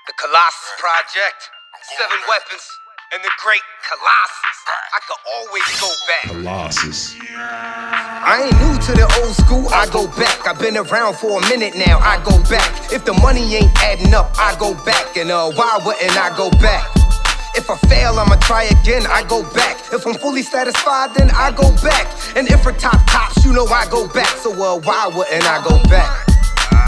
The Colossus Project, 7Weapons, and the great Colossus. I could always go back. Colossus. I ain't new to the old school, I go back. I've been around for a minute now, I go back. If the money ain't adding up, I go back. And why wouldn't I go back? If I fail, I'ma try again, I go back. If I'm fully satisfied, then I go back. And if for tops, you know I go back. So why wouldn't I go back?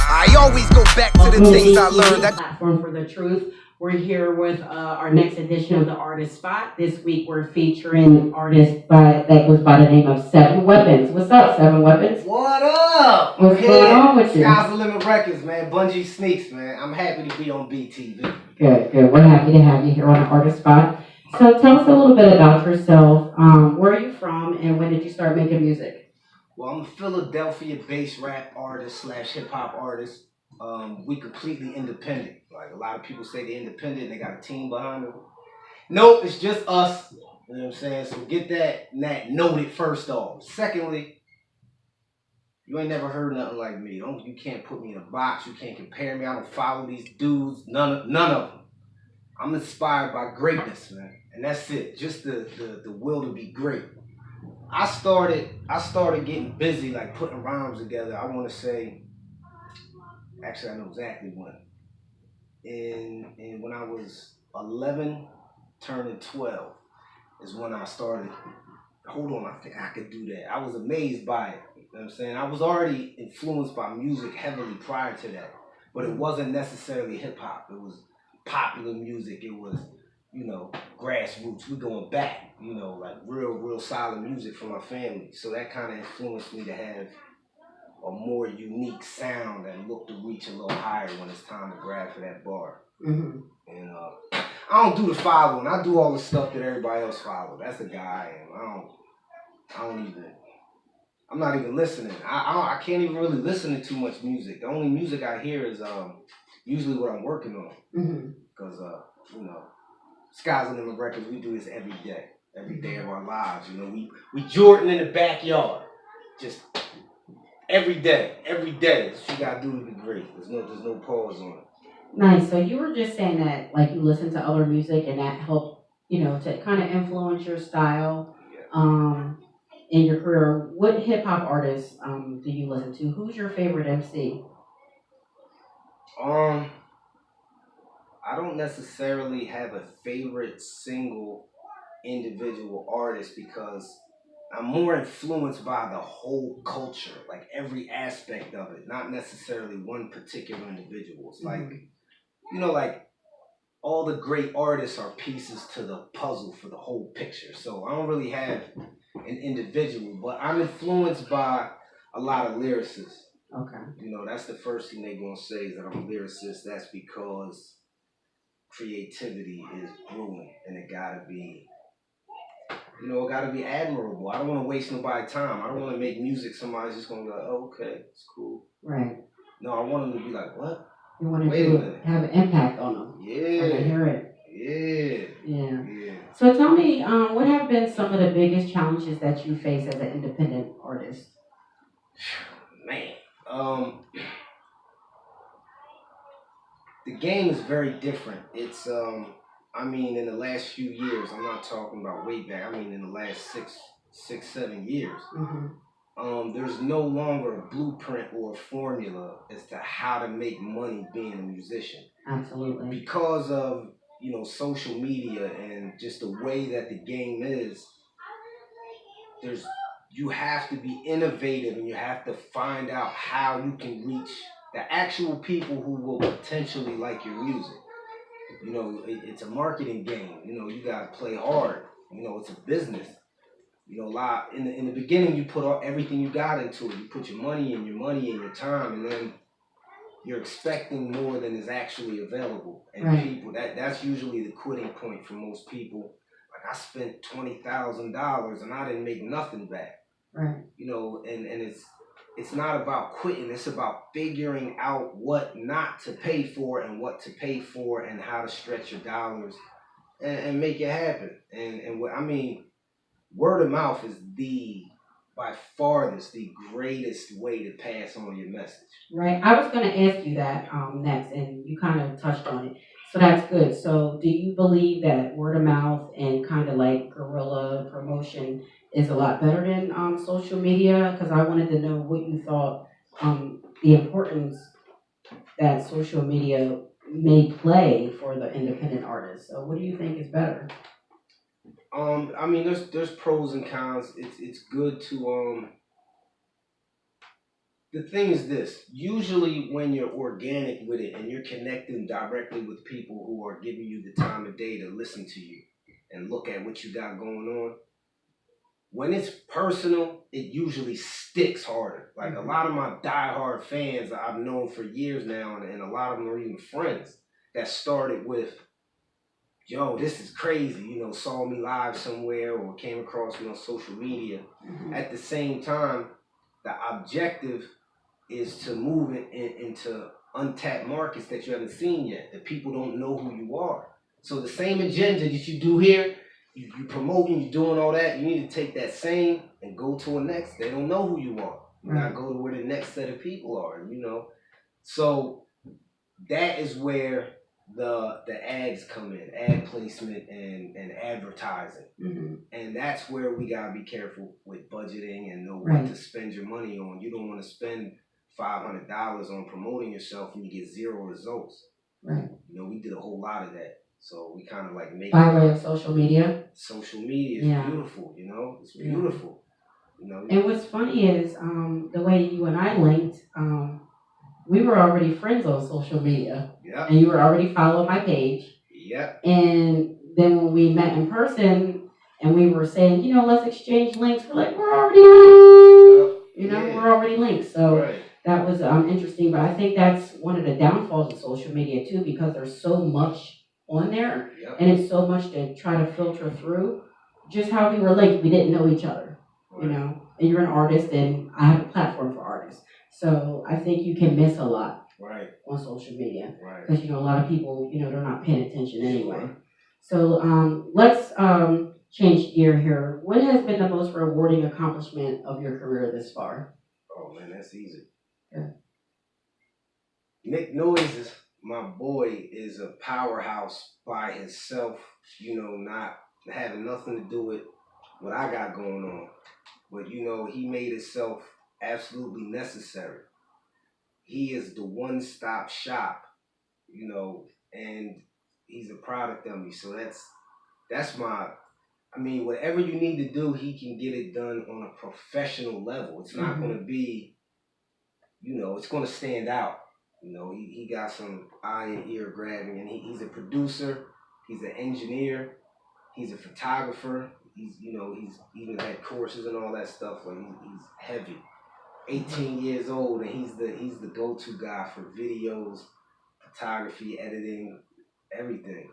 I always go back to the things I learned. Platform for the truth. We're here with our next edition of the Artist Spot. This week we're featuring artists that goes by the name of 7Weapons. What's up, 7Weapons? What up? What's going on with you? Sky's the Limit Records, man. Bungee Sneaks, man. I'm happy to be on BTV. Good. We're happy to have you here on the Artist Spot. So tell us a little bit about yourself. Where are you from, and when did you start making music? Well, I'm a Philadelphia-based rap artist / hip-hop artist. We completely independent. Like, a lot of people say they're independent and they got a team behind them. Nope, it's just us. You know what I'm saying? So get that noted first off. Secondly, you ain't never heard nothing like me. You can't put me in a box. You can't compare me. I don't follow these dudes. None of them. I'm inspired by greatness, man. And that's it. Just the will to be great. I started getting busy, like putting rhymes together. I want to say, actually, I know exactly when. And when I was 11, turning 12, is when I started. Hold on, I think I could do that. I was amazed by it. You know what I'm saying? I was already influenced by music heavily prior to that, but it wasn't necessarily hip hop. It was popular music. It was, grassroots. We going back, like real solid music from my family. So that kind of influenced me to have a more unique sound and look to reach a little higher when it's time to grab for that bar. Mm-hmm. And I don't do the following. I do all the stuff that everybody else follows. That's the guy I am. I'm not even listening. I can't even really listen to too much music. The only music I hear is usually what I'm working on. Because, Sky's the Limit Records, we do this every day of our lives. We Jordan in the backyard. Just every day. So you gotta do to be great. There's no pause on it. Nice. So you were just saying that, like, you listen to other music and that helped, to kind of influence your style, in your career. What hip hop artists do you listen to? Who's your favorite MC? I don't necessarily have a favorite single individual artist because I'm more influenced by the whole culture, like every aspect of it, not necessarily one particular individual. It's like, like all the great artists are pieces to the puzzle for the whole picture. So I don't really have an individual, but I'm influenced by a lot of lyricists. Okay. That's the first thing they're going to say is that I'm a lyricist. That's because creativity is brewing, and it gotta be admirable. I don't want to waste nobody's time. I don't want to make music somebody's just gonna be like, oh, okay, it's cool. Right. No, I want them to be like, what? You want to have an impact on them. Yeah. I can hear it. Yeah. So tell me, what have been some of the biggest challenges that you face as an independent artist? Man, the game is very different. It's, in the last few years, I'm not talking about way back, in the last 7 years, there's no longer a blueprint or a formula as to how to make money being a musician. Absolutely. Because of, social media and just the way that the game is, you have to be innovative and you have to find out how you can reach the actual people who will potentially like your music. It's a marketing game. You gotta play hard. It's a business. In the beginning, you put everything you got into it. You put your money and your time, and then you're expecting more than is actually available. And people, that's usually the quitting point for most people. Like, I spent $20,000 and I didn't make nothing back. Right. And it's not about quitting. It's about figuring out what not to pay for and what to pay for and how to stretch your dollars and make it happen. And word of mouth is by far the greatest way to pass on your message. Right. I was going to ask you that next, and you kind of touched on it. So that's good. So do you believe that word of mouth and kind of like guerrilla promotion is a lot better than social media? Because I wanted to know what you thought the importance that social media may play for the independent artists. So what do you think is better? I mean, there's pros and cons. It's good to The thing is this: usually, when you're organic with it and you're connecting directly with people who are giving you the time of day to listen to you and look at what you got going on, when it's personal, it usually sticks harder. Like a lot of my diehard fans that I've known for years now, and a lot of them are even friends that started with, yo, this is crazy, saw me live somewhere or came across me on social media. At the same time, the objective is to move into untapped markets that you haven't seen yet, that people don't know who you are. So the same agenda that you do here, you promoting, you doing all that, you need to take that same and go to a next. They don't know who you are. You gotta go to where the next set of people are. So that is where the ads come in, ad placement and advertising. And that's where we gotta be careful with budgeting and know what to spend your money on. You don't want to spend $500 on promoting yourself and you get zero results. Right. We did a whole lot of that. So we kind of like make by way of social media. Social media is beautiful, it's beautiful. And what's funny is the way you and I linked, we were already friends on social media. Yeah. And you were already following my page. Yeah. And then when we met in person and we were saying, let's exchange links, we're like, we're already linked. We're already linked. So that was interesting. But I think that's one of the downfalls of social media too, because there's so much on there and it's so much to try to filter through. Just how we were linked, we didn't know each other, and you're an artist and I have a platform for artists. So I think you can miss a lot on social media because, a lot of people, they're not paying attention anyway. So let's change gear here. What has been the most rewarding accomplishment of your career this far? Oh man, that's easy. Yeah. Nick Noises, my boy, is a powerhouse by himself, not having nothing to do with what I got going on. But, he made himself absolutely necessary. He is the one-stop shop, and he's a product of me. So that's whatever you need to do, he can get it done on a professional level. It's not going to be, it's going to stand out. He got some eye and ear grabbing, and he's a producer, he's an engineer, he's a photographer. He's even had courses and all that stuff. Like he's heavy. 18 years old, and he's the go-to guy for videos, photography, editing, everything.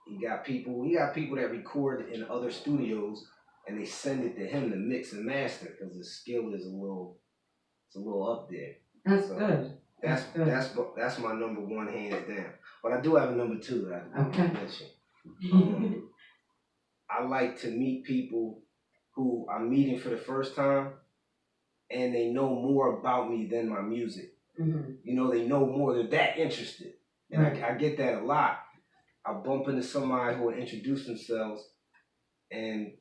He got people that record in other studios, and they send it to him to mix and master because his skill is a little up there. That's good. That's my number one, hands down. But I do have a number two that I mention. I like to meet people who I'm meeting for the first time, and they know more about me than my music. They know more. They're that interested, and I get that a lot. I bump into somebody who will introduce themselves, and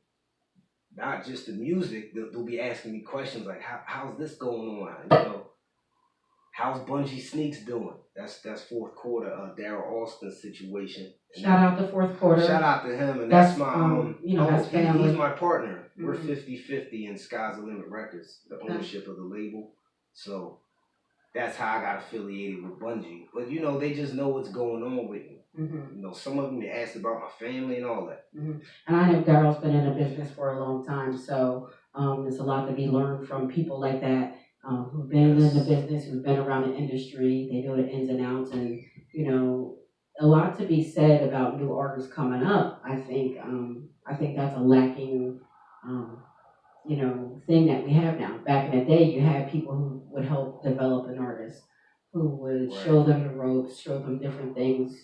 not just the music. They'll be asking me questions like, "How's this going on?" How's Bungee Sneaks doing? That's fourth quarter. Daryl Austin's situation. Shout out to fourth quarter. Shout out to him, and that's my that's family. He's my partner. We're 50-50 in Sky's the Limit Records, the ownership of the label. So that's how I got affiliated with Bungee. But they just know what's going on with me. Some of them they asked about my family and all that. And I know Daryl's been in the business for a long time, so there's a lot to be learned from people like that. Who've been in the business, who've been around the industry, they know the ins and outs, and a lot to be said about new artists coming up. I think that's a lacking, thing that we have now. Back in the day, you had people who would help develop an artist, who would show them the ropes, show them different things.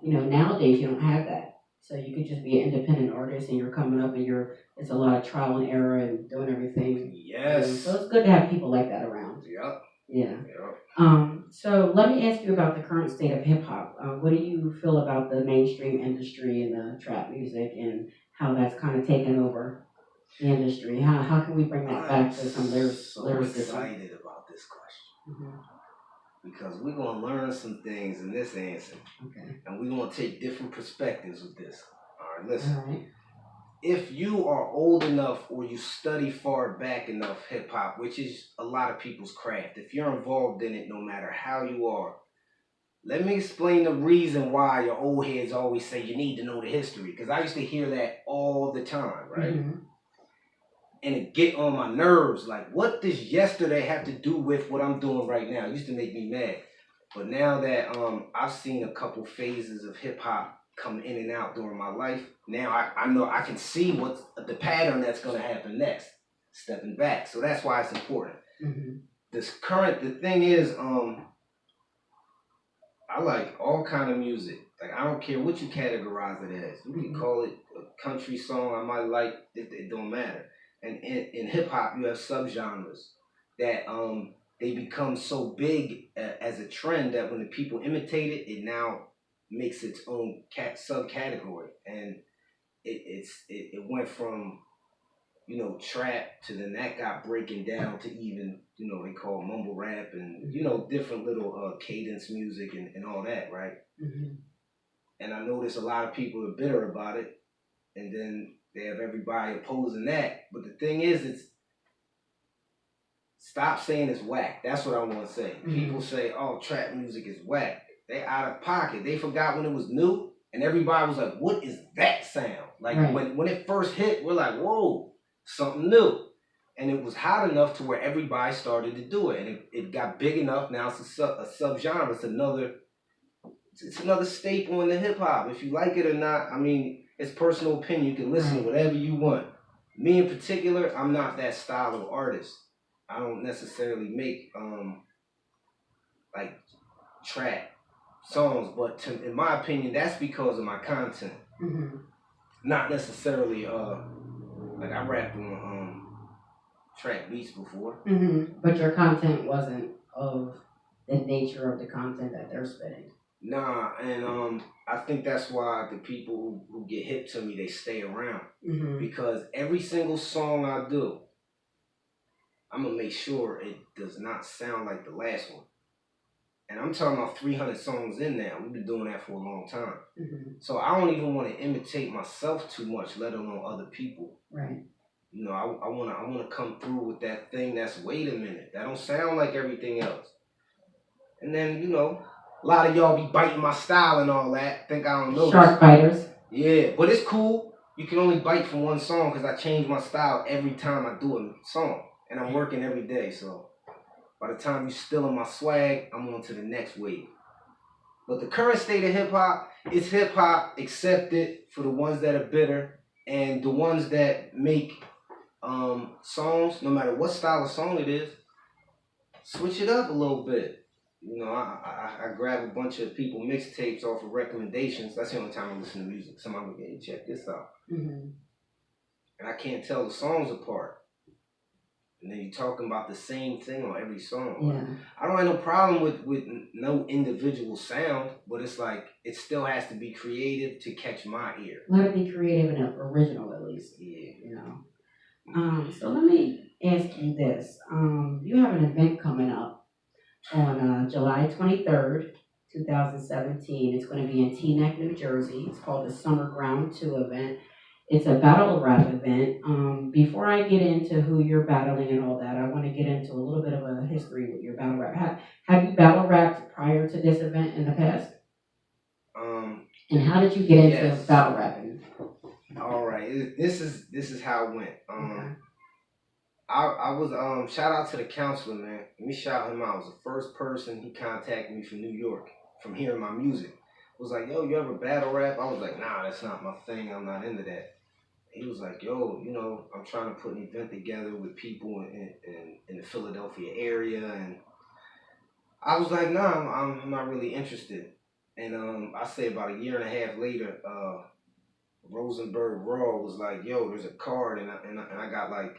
Nowadays you don't have that. So you could just be an independent artist and you're coming up and it's a lot of trial and error and doing everything. Yes. So it's good to have people like that around. Yep. Yeah. Yeah. So let me ask you about the current state of hip hop. What do you feel about the mainstream industry and the trap music and how that's kind of taken over the industry? How can we bring that back to some So lyricism? excited about this question Hmm. because we're gonna learn some things in this answer, Okay. and we're gonna take different perspectives with this. All right, listen. All right. If you are old enough or you study far back enough hip hop, which is a lot of people's craft, if you're involved in it, no matter how you are, let me explain the reason why your old heads always say you need to know the history. Because I used to hear that all the time, right? Hmm. And it get on my nerves. Like, what does yesterday have to do with what I'm doing right now? It used to make me mad. But now that I've seen a couple phases of hip hop come in and out during my life, now I know I can see what's the pattern that's gonna happen next. Stepping back. So that's why it's important. Hmm. The thing is, I like all kind of music. Like I don't care what you categorize it as. You can call it a country song. I might like it don't matter. And in hip hop, you have subgenres that they become so big as a trend that when the people imitate it, it now makes its own subcategory. And it went from trap to then that got breaking down to even, they call mumble rap and, different little cadence music and all that, right? Hmm. And I notice a lot of people are bitter about it, and then they have everybody opposing that. But the thing is, it's stop saying it's whack. That's what I want to say. Hmm. People say, oh, trap music is whack. They out of pocket. They forgot when it was new, and everybody was like, what is that sound? Like Right. when it first hit, we're like, whoa, something new. And it was hot enough to where everybody started to do it, and it got big enough. Now it's a subgenre. It's another staple in the hip hop. If you like it or not, I mean, it's personal opinion. You can listen to whatever you want. Me in particular, I'm not that style of artist. I don't necessarily make like trap songs, but in my opinion, that's because of my content. Hmm. Not necessarily like I rapped on track beats before. Hmm. But your content wasn't of the nature of the content that they're spitting. Nah, and I think that's why the people who get hip to me, they stay around. Hmm. Because every single song I do, I'm gonna make sure it does not sound like the last one. And I'm talking about 300 songs in there. We've been doing that for a long time. Hmm. So I don't even want to imitate myself too much, let alone other people. Right. I wanna come through with that thing that's wait a minute. That don't sound like everything else. And then, a lot of y'all be biting my style and all that. Think I don't know Shark biters. Yeah, but it's cool. You can only bite from one song because I change my style every time I do a song. And I'm working every day, so by the time you're still in my swag, I'm on to the next wave. But the current state of hip hop is hip hop accepted for the ones that are bitter and the ones that make songs, no matter what style of song it is, switch it up a little bit. I grab a bunch of people mixtapes off of recommendations. That's the only time I listen to music. Somebody will get, hey, check this out. Hmm. And I can't tell the songs apart. And then you're talking about the same thing on every song. Yeah. I don't have no problem with no individual sound, but it's like it still has to be creative to catch my ear. Let it be creative and original at least. Yeah. So let me ask you this. You have an event coming up on July 23rd, 2017. It's going to be in Teaneck, New Jersey. It's called the Summer Ground 2 event. It's a battle rap event. Before I get into who you're battling and all that, I want to get into a little bit of a history with your battle rap. Have you battle rapped prior to this event in the past? And how did you get into battle rapping? All right, this is how it went. Okay. I was shout out to the counselor, man. Let me shout him out. I was the first person he contacted me from New York from hearing my music. Was like, yo, you ever battle rap? I was like, nah, that's not my thing. I'm not into that. He was like, yo, I'm trying to put an event together with people in the Philadelphia area, and I was like, nah, I'm not really interested. And I say about a year and a half later, Rosenberg Raw was like, yo, there's a card, and I got like,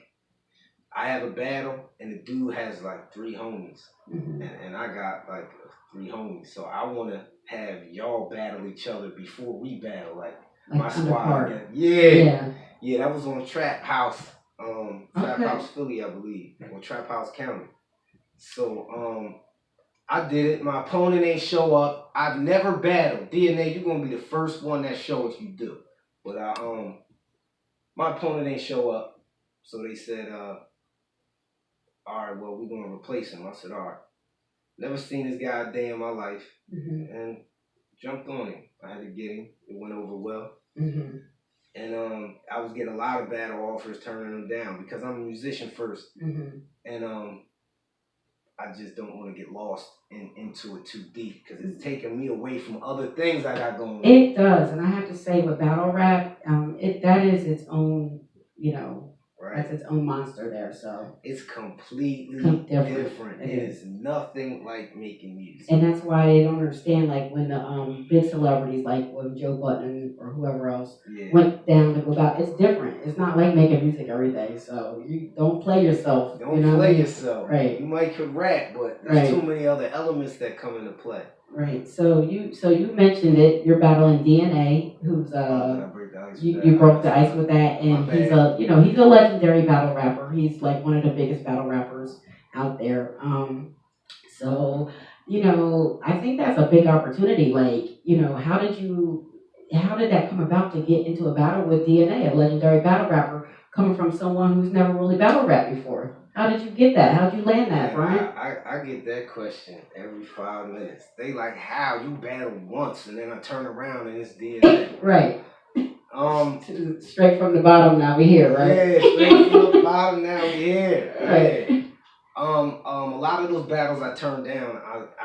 I have a battle, and the dude has like 3 homies, Mm-hmm. and I got like 3 homies. So I want to have y'all battle each other before we battle, like my squad again. Yeah, that was on Trap House, Trap House Philly, I believe, or Trap House County. So I did it. My opponent ain't show up. I've never battled. DNA, you're gonna be the first one that show if you do. But my opponent ain't show up. So they said, all right, well, we're gonna replace him. I said, all right. Never seen this guy a day in my life. Mm-hmm. And jumped on him. I had to get him. It went over well. Mm-hmm. And I was getting a lot of battle offers, turning them down because I'm a musician first. Mm-hmm. And I just don't want to get lost into it too deep because it's taking me away from other things I got going on. It does, and I have to say with battle rap, that is its own, that's its own monster there. So it's completely different. It is nothing like making music, and that's why they don't understand. Like when the big celebrities, like when Joe Budden or whoever else went down to go out, it's different. It's not like making music every day. So you don't play yourself. Don't play yourself. Right. You might could rap, but there's too many other elements that come into play. Right. So you mentioned it. You're battling DNA, who's you broke the ice with that, and he's a legendary battle rapper. He's like one of the biggest battle rappers out there. So I think that's a big opportunity. Like how did that come about to get into a battle with DNA, a legendary battle rapper, coming from someone who's never really battle rapped before? How did you get that? How did you land that, Brian? I get that question every 5 minutes. They like, how you battled once and then I turn around and it's DNA. Right. Straight from the bottom, now we here, right? Yeah, straight from the bottom, now we here. Right. A lot of those battles I turned down.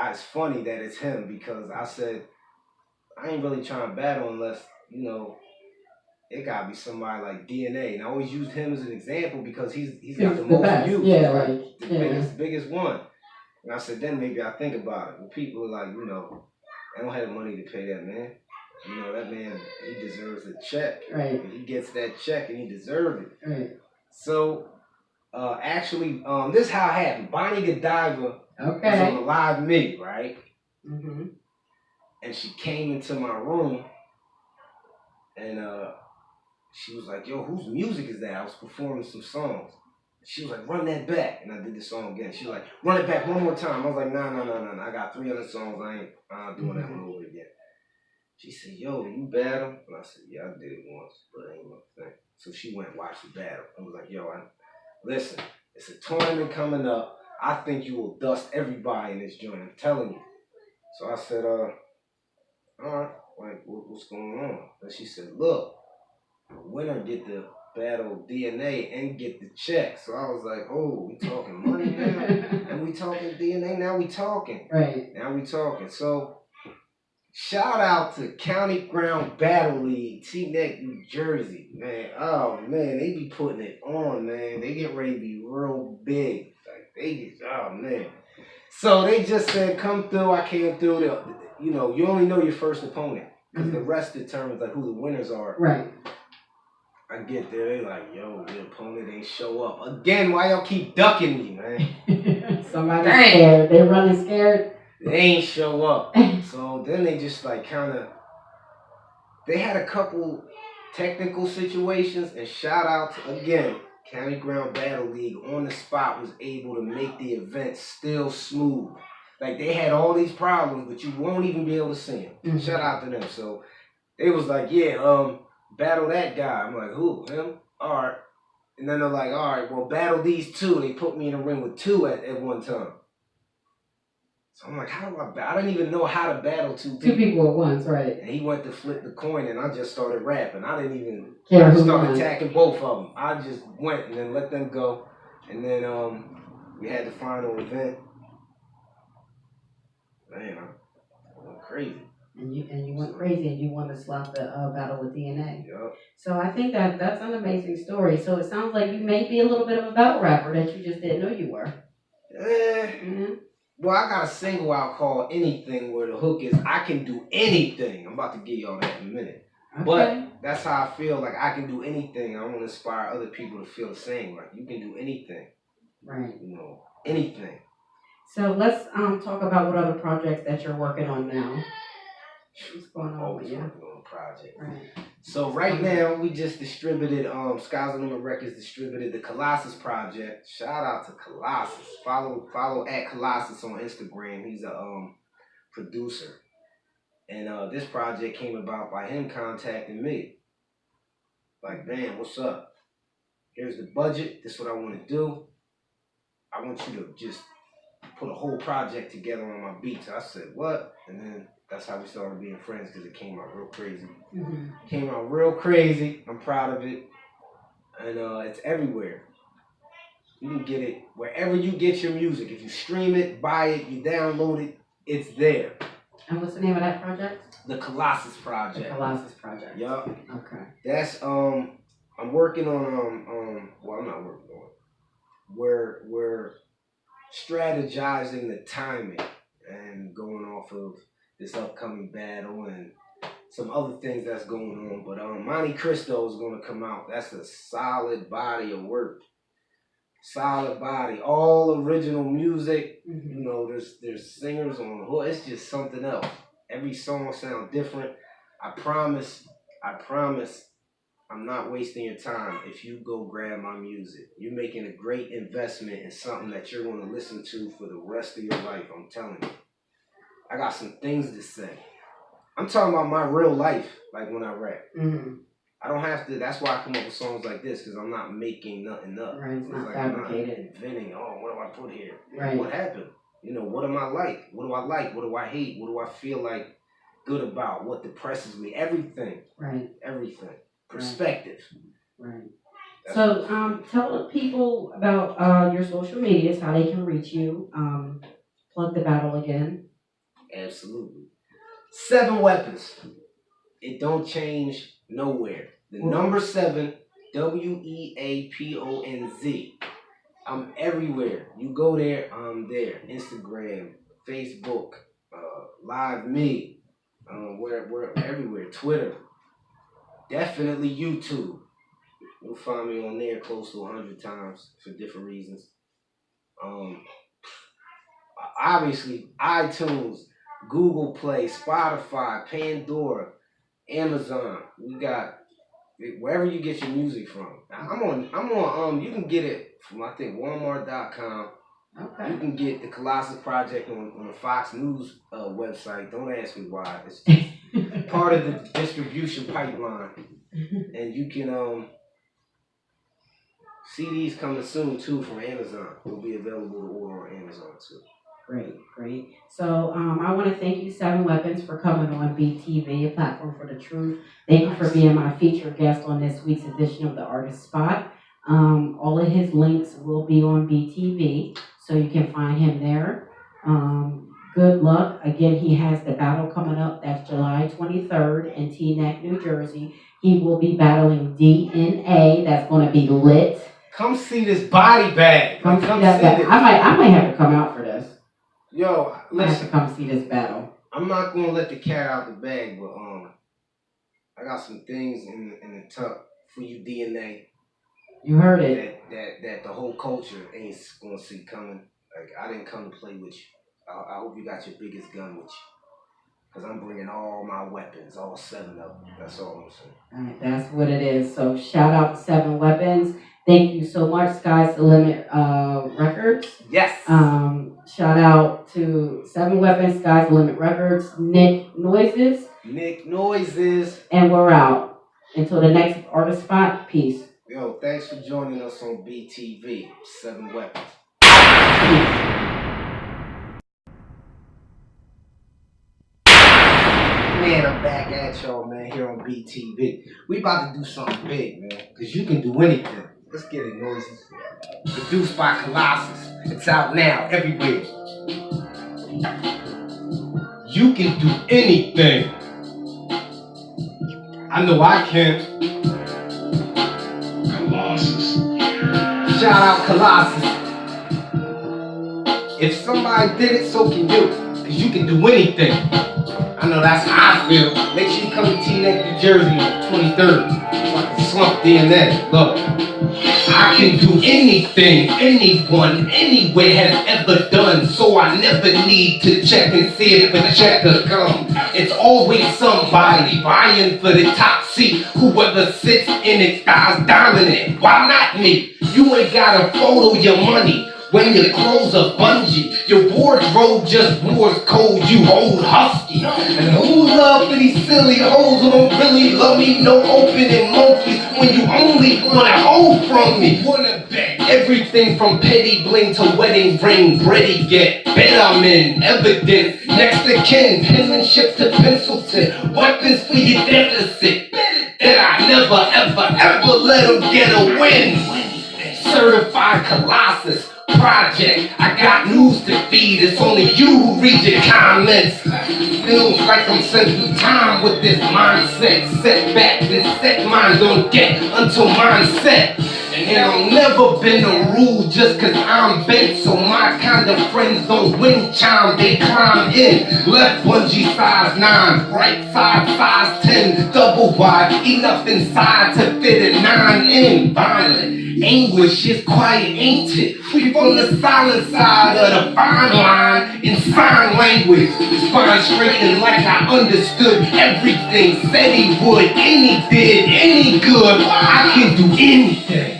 It's funny that it's him because I said I ain't really trying to battle unless it gotta be somebody like DNA, and I always use him as an example because he's got the most views, the biggest one. And I said, then maybe I think about it. When people are like, I don't have the money to pay that man. That man, he deserves a check. Right. And he gets that check and he deserves it. Right. So, actually, this is how it happened. Bonnie Godiva was on a live me, right? Mm-hmm. And she came into my room and she was like, yo, whose music is that? I was performing some songs. She was like, run that back. And I did the song again. She was like, run it back one more time. I was like, no. I got 3 other songs. I ain't doing that one over again. She said, yo, you battle? And I said, yeah, I did it once, but it ain't my thing. So she went and watched the battle. I was like, yo, listen, it's a tournament coming up. I think you will dust everybody in this joint. I'm telling you. So I said, all right, like, what's going on? And she said, look, the winner get the battle DNA and get the check. So I was like, oh, we talking money now? And we talking DNA? Now we talking. Right. Now we talking. So shout out to County Ground Battle League, Teaneck, New Jersey. Man, oh man, they be putting it on, man. They get ready to be real big. Like oh man. So they just said, come through. I came through. You only know your first opponent because the rest determines like who the winners are. Right. I get there, they like, yo, the opponent ain't show up. Again, why y'all keep ducking me, man? Somebody's scared. They running scared. They ain't show up. So then they just like they had a couple technical situations, and shout out to, again, County Ground Battle League on the spot was able to make the event still smooth. Like they had all these problems, but you won't even be able to see them. Mm-hmm. Shout out to them. So they was like, yeah, battle that guy. I'm like, who? Him? All right. And then they're like, all right, well, battle these 2. They put me in a ring with 2 at one time. So I'm like, how do I battle? I didn't even know how to battle 2 people. 2 people at once, right. And he went to flip the coin, and I just started rapping. I didn't even I started attacking both of them. I just went and then let them go. And then we had the final event. Man, I went crazy. And you went crazy, and you won the slot the battle with DNA. Yep. So I think that's an amazing story. So it sounds like you may be a little bit of a battle rapper that you just didn't know you were. Mm-hmm. Well, I got a single out called Anything where the hook is I can do anything. I'm about to give y'all that in a minute. Okay. But that's how I feel, like I can do anything. I want to inspire other people to feel the same. Like you can do anything. Right. You know, anything. So let's talk about what other projects that you're working on now. What's going on Always with you? working on a project. Right. So right now we just distributed Skies the Limit Records distributed the Colossus project. Shout out to Colossus. Follow at Colossus on Instagram. He's a producer. And this project came about by him contacting me. Like, man, what's up? Here's the budget. This is what I want to do. I want you to just put a whole project together on my beats. I said, what? And then that's how we started being friends, because it came out real crazy. Came out real crazy. I'm proud of it. And it's everywhere. You can get it wherever you get your music. If you stream it, buy it, you download it, it's there. And what's the name of that project? The Colossus Project. The Colossus Project. Yup. Okay. That's I'm working on well, I'm not working on it. We're strategizing the timing and going off of this upcoming battle and some other things that's going on. But Monte Cristo is gonna come out. That's a solid body of work. Solid body, all original music. You know, there's singers on the hook. It's just something else. Every song sounds different. I promise, I'm not wasting your time if you go grab my music. You're making a great investment in something that you're going to listen to for the rest of your life. I'm telling you. I got some things to say. I'm talking about my real life, like when I rap. I don't have to, that's why I come up with songs like this, because I'm not making nothing up. Right, it's not like fabricated. I'm not inventing, what do I put here? Right. What happened? You know, what am I like? What do I like? What do I hate? What do I feel like good about? What depresses me? Everything. Right. Everything. Perspective. Right. So tell people about your social medias, how they can reach you. Plug the battle again. Absolutely. 7Weaponz. It don't change nowhere. The number 7, WEAPONZ. I'm everywhere. You go there, I'm there. Instagram, Facebook, Live Me, we're everywhere. Twitter, definitely YouTube. You'll find me on there close to 100 times for different reasons. Obviously, iTunes, Google Play, Spotify, Pandora, Amazon. We got wherever you get your music from. I'm on you can get it from I think Walmart.com. Okay. You can get the Colossus Project on the Fox News website. Don't ask me why. It's just part of the distribution pipeline. And you can CDs coming soon too from Amazon. They'll be available to order on Amazon too. Great. So I want to thank you, 7Weaponz, for coming on BTV, a platform for the truth. Thank you for being my featured guest on this week's edition of The Artist Spot. All of his links will be on BTV, so you can find him there. Good luck. Again, he has the battle coming up. That's July 23rd in Teaneck, New Jersey. He will be battling DNA. That's going to be lit. Come see this body bag. Come see that. I might have to come out for this. Yo, listen. I have to come see this battle. I'm not gonna let the cat out the bag, but I got some things in the tuck for you, DNA. You heard it. That the whole culture ain't gonna see coming. Like, I didn't come to play with you. I hope you got your biggest gun with you, cause I'm bringing all my weapons, all 7 of them. That's all I'm saying. All right, that's what it is. So shout out to 7Weaponz. Thank you so much, Sky's the Limit Records. Yes. Shout out to 7Weaponz, Sky's the Limit Records, Nick Noises. And we're out. Until the next Artist Spot, peace. Yo, thanks for joining us on BTV, 7Weaponz. Man, I'm back at y'all, man, here on BTV. We about to do something big, man, because you can do anything. Let's get it, Noises. Produced by Colossus. It's out now, everywhere. You can do anything. I know I can. Colossus. Shout out Colossus. If somebody did it, so can you. Because you can do anything. I know that's how I feel. Make sure you come to Teaneck, New Jersey on 23rd. So I can slump DNA. Look, I can do anything anyone anywhere has ever done, so I never need to check and see if a check will come. It's always somebody vying for the top seat. Whoever sits in it dies dominant. Why not me? You ain't gotta photo your money when your clothes are bungee. Your wardrobe just Morse code, you old husky. And who love for these silly hoes who don't really love me? No opening monkeys when you only wanna hold from me. Wanna bet everything from petty bling to wedding ring. Ready get bet I'm in evidence. Next to kin, penmanship to pencil tip. Weapons for your deficit. That I never ever ever let them get a win. Certified Colossus Project, I got news to feed. It's only you who read your comments. Feels like I'm sent through time with this mindset. Set back, this set mine don't get until mine's set. And I've never been a rule just cause I'm bent. So my kind of friends don't wind chime, they climb in. Left bungee size 9, right side size 10. Double wide, enough inside to fit a 9 in. Violent anguish is quiet, ain't it? We from the silent side of the fine line in sign language. Spine straightened like I understood everything. Said he would, and he did, any good. I can do anything.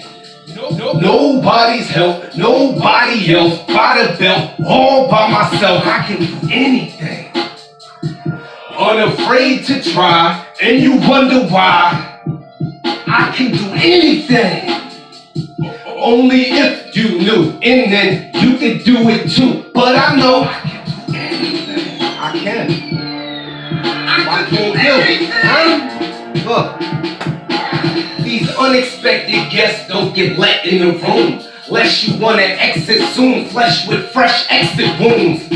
Nobody's help, nobody else. By the belt, all by myself. I can do anything. Unafraid to try, and you wonder why. I can do anything. Only if you knew, and then you could do it too. But I know I can do anything. I can. I can do anything. Look, these unexpected guests don't get let in the room. Lest you wanna exit soon, flesh with fresh exit wounds.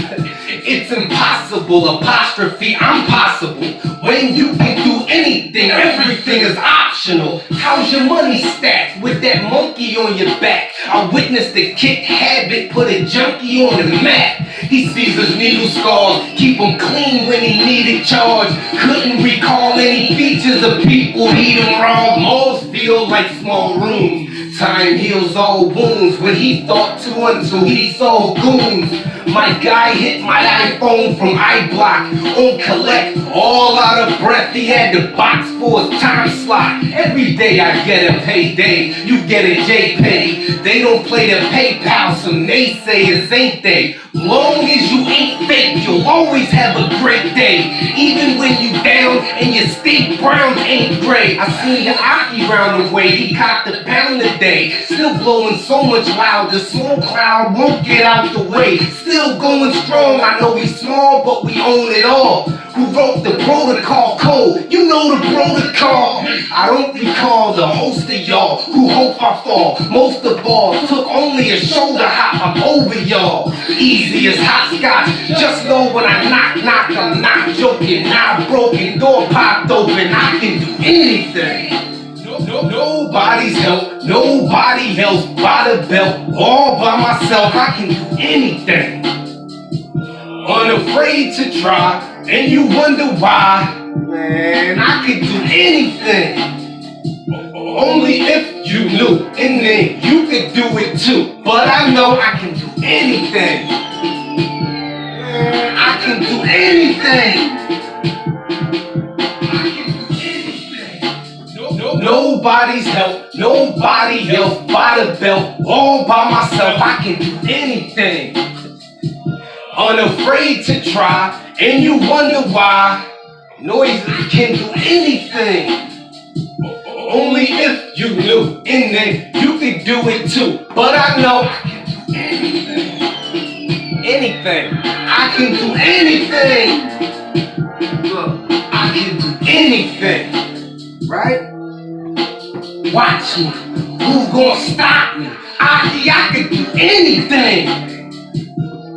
It's impossible, apostrophe, I'm possible. When you can do anything, everything is optional. How's your money stacked with that monkey on your back? I witnessed the kick habit, put a junkie on the map. He sees his needle scars, keep him clean when he needed charge. Couldn't recall any features of people he done robbed. Malls feel like small rooms. Time heals all wounds. What he thought to until he saw goons. My guy hit my iPhone from iBlock on collect, all out of breath. He had the box for his time slot. Every day I get a payday, you get a JPay. They don't play the PayPal, some naysayers, ain't they? Long as you ain't fake, you'll always have a great day. Even when you down and your steak browns ain't gray. I seen your Aki round the way, he copped a pound a day. Still blowing so much louder, small cloud won't get out the way. Still going strong, I know we small, but we own it all. Who wrote the protocol code? You know the protocol. I don't recall the host of y'all who hope I fall. Most of all, took only a shoulder hop, I'm over y'all. Easy as hopscotch, just know when I knock, I'm not joking. Not broken, door popped open, I can do anything. Nobody's help, nobody else. By the belt, all by myself, I can do anything. Unafraid to try, and you wonder why. Man, I can do anything. Only if you knew, and then you could do it too. But I know I can do anything. Man, I can do anything. Nobody's help, nobody else. By the belt, all by myself, I can do anything. Unafraid to try, and you wonder why. Noises can do anything. Only if you knew, and then you could do it too. But I know I can do anything. Anything. I can do anything. Look, I can do anything. Right? Watch me. Who gonna stop me? I can do anything.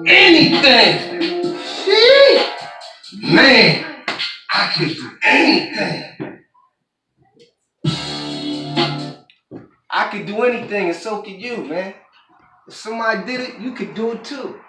Anything. Shit. Man, I can do anything. I can do anything, and so can you, man. If somebody did it, you could do it too.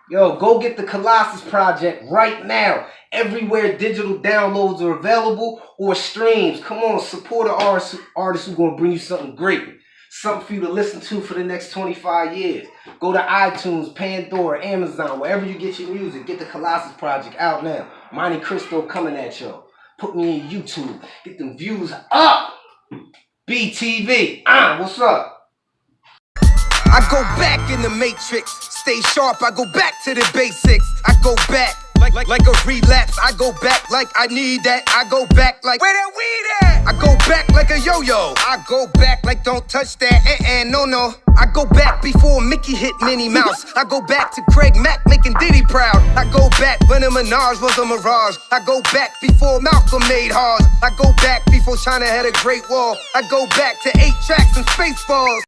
Yo, go get the Colossus Project right now. Everywhere digital downloads are available or streams. Come on, support an artist who's gonna bring you something great. something for you to listen to for the next 25 years. Go to iTunes, Pandora, Amazon, wherever you get your music. Get the Colossus Project out now. Monte Cristo coming at you. Put me in YouTube. Get them views up. BTV. What's up? I go back in the matrix, stay sharp, I go back to the basics. I go back like a relapse. I go back like I need that. I go back like where that weed at? I go back like a yo-yo. I go back like don't touch that. No. I go back before Mickey hit Minnie Mouse. I go back to Craig Mack making Diddy proud. I go back when a Minaj was a mirage. I go back before Malcolm made Hars. I go back before China had a Great Wall. I go back to 8 tracks and Spaceballs.